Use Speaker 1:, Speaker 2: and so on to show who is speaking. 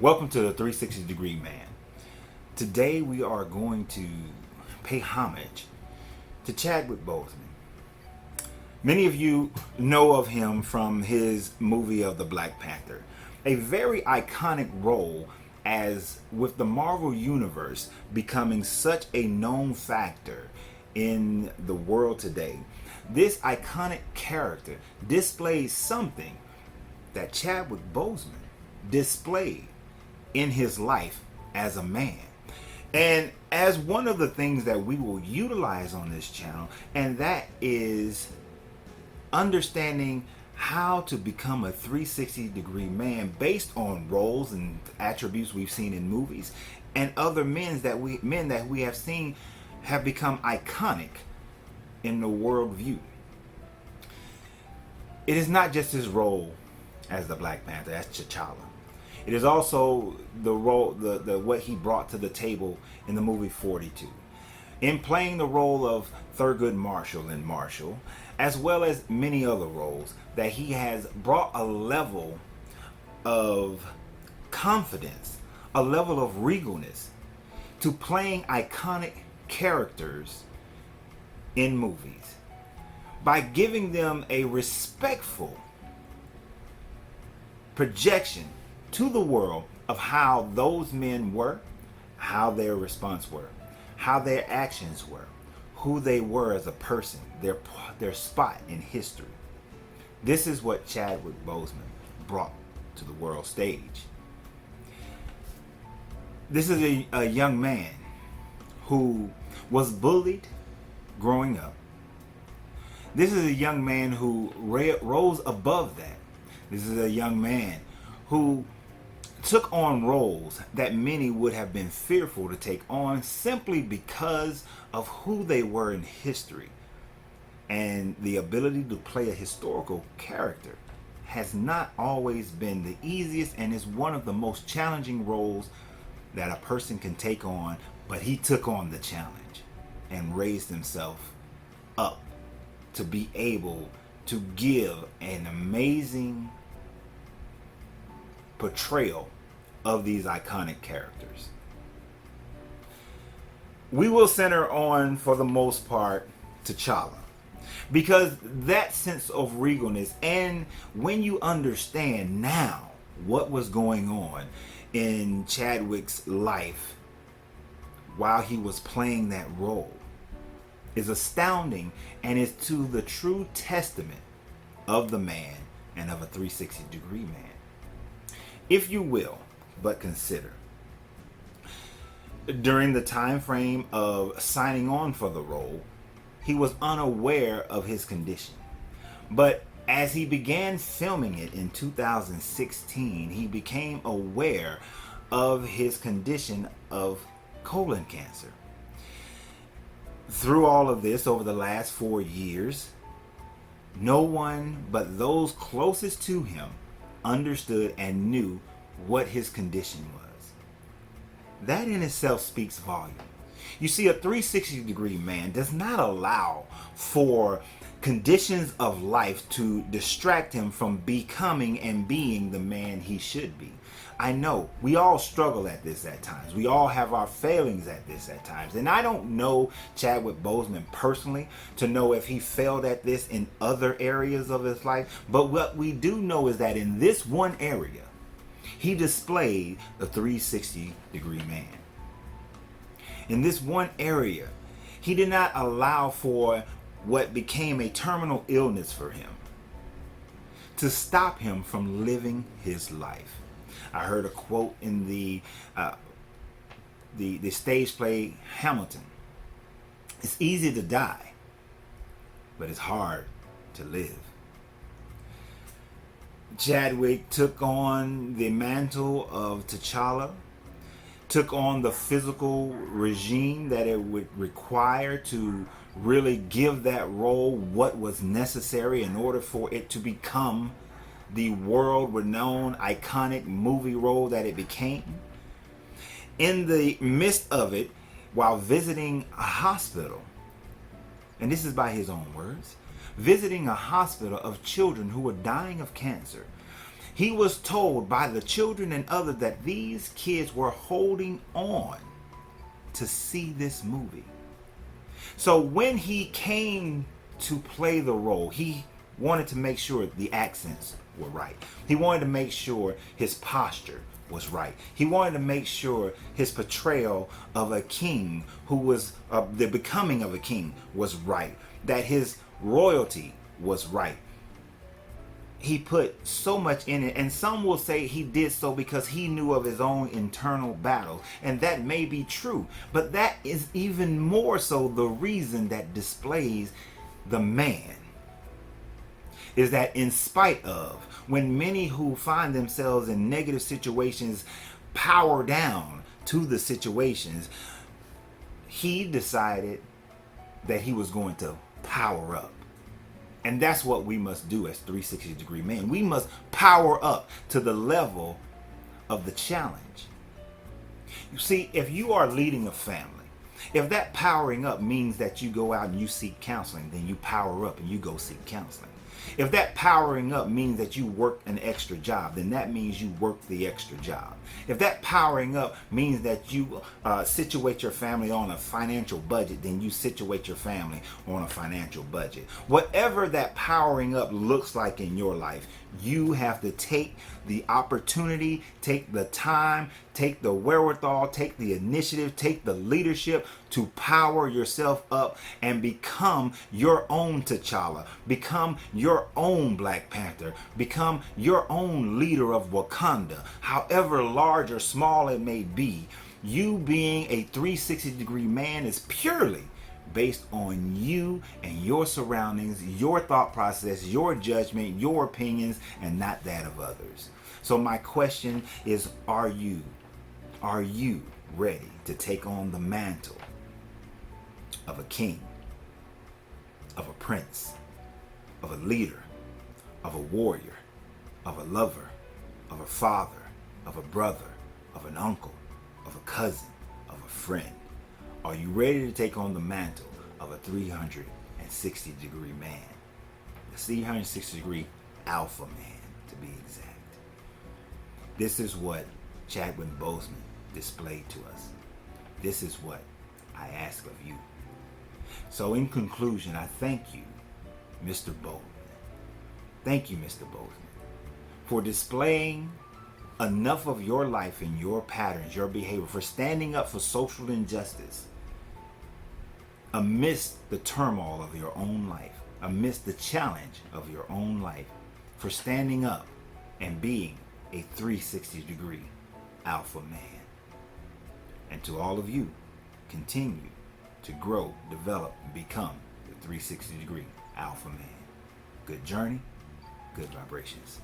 Speaker 1: Welcome to the 360 Degree Man. Today we are going to pay homage to Chadwick Boseman. Many of you know of him from his movie of the Black Panther, a very iconic role as with the Marvel Universe becoming such a known factor in the world today. This iconic character displays something that Chadwick Boseman displayed in his life as a man. And as one of the things that we will utilize on this channel, and that is understanding how to become a 360 degree man based on roles and attributes we've seen in movies and other men that we have seen have become iconic in the world view. It is not just his role as the Black Panther, that's T'Challa. It is also the role, the what he brought to the table in the movie 42. In playing the role of Thurgood Marshall in Marshall, as well as many other roles, that he has brought a level of confidence, a level of regalness to playing iconic characters in movies by giving them a respectful projection to the world of how those men were, how their response were, how their actions were, who they were as a person, their spot in history. This is what Chadwick Boseman brought to the world stage. This is a young man who was bullied growing up. This is a young man who rose above that. This is a young man who took on roles that many would have been fearful to take on simply because of who they were in history. And the ability to play a historical character has not always been the easiest and is one of the most challenging roles that a person can take on, but he took on the challenge and raised himself up to be able to give an amazing portrayal of these iconic characters. We will center on, for the most part, T'Challa, because that sense of regalness, and when you understand now what was going on in Chadwick's life while he was playing that role, is astounding and is to the true testament of the man and of a 360 degree man. If you will, but consider, during the time frame of signing on for the role, he was unaware of his condition. But as he began filming it in 2016, he became aware of his condition of colon cancer. Through all of this, over the last 4 years, no one but those closest to him understood and knew what his condition was. That in itself speaks volume. You see, a 360 degree man does not allow for conditions of life to distract him from becoming and being the man he should be. I know we all struggle at this at times. We all have our failings at this at times. And I don't know Chadwick Boseman personally to know if he failed at this in other areas of his life. But what we do know is that in this one area, he displayed the 360 degree man. In this one area, he did not allow for what became a terminal illness for him to stop him from living his life. I heard a quote in the stage play Hamilton. It's easy to die, but it's hard to live. Chadwick took on the mantle of T'Challa, took on the physical regime that it would require to really give that role what was necessary in order for it to become the world-renowned iconic movie role that it became. In the midst of it, while visiting a hospital, and this is by his own words, visiting a hospital of children who were dying of cancer, He was told by the children and others that these kids were holding on to see this movie. So when he came to play the role, he wanted to make sure the accents were right. He wanted to make sure his posture was right. He wanted to make sure his portrayal of a king who was the becoming of a king was right. That his royalty was right. He put so much in it, and some will say he did so because he knew of his own internal battles, and that may be true, but that is even more so the reason that displays the man is that in spite of when many who find themselves in negative situations power down to the situations, he decided that he was going to power up. And that's what we must do as 360 degree men. We must power up to the level of the challenge. You see, if you are leading a family, if that powering up means that you go out and you seek counseling, then you power up and you go seek counseling. If that powering up means that you work an extra job, then that means you work the extra job. If that powering up means that you situate your family on a financial budget, then you situate your family on a financial budget. Whatever that powering up looks like in your life, you have to take the opportunity, take the time, take the wherewithal, take the initiative, take the leadership to power yourself up and become your own T'Challa, become your own Black Panther, become your own leader of Wakanda, however large or small it may be. You being a 360 degree man is purely based on you and your surroundings, your thought process, your judgment, your opinions, and not that of others. So my question is, are you ready to take on the mantle of a king, of a prince, of a leader, of a warrior, of a lover, of a father, of a brother, of an uncle, of a cousin, of a friend? Are you ready to take on the mantle of a 360 degree man? The 360 degree alpha man, to be exact. This is what Chadwick Boseman displayed to us. This is what I ask of you. So in conclusion, I thank you, Mr. Boseman. Thank you, Mr. Boseman, for displaying enough of your life and your patterns, your behavior, for standing up for social injustice amidst the turmoil of your own life, amidst the challenge of your own life, for standing up and being a 360 degree alpha man. And to all of you, continue to grow, develop, and become the 360 degree alpha man. Good journey, good vibrations.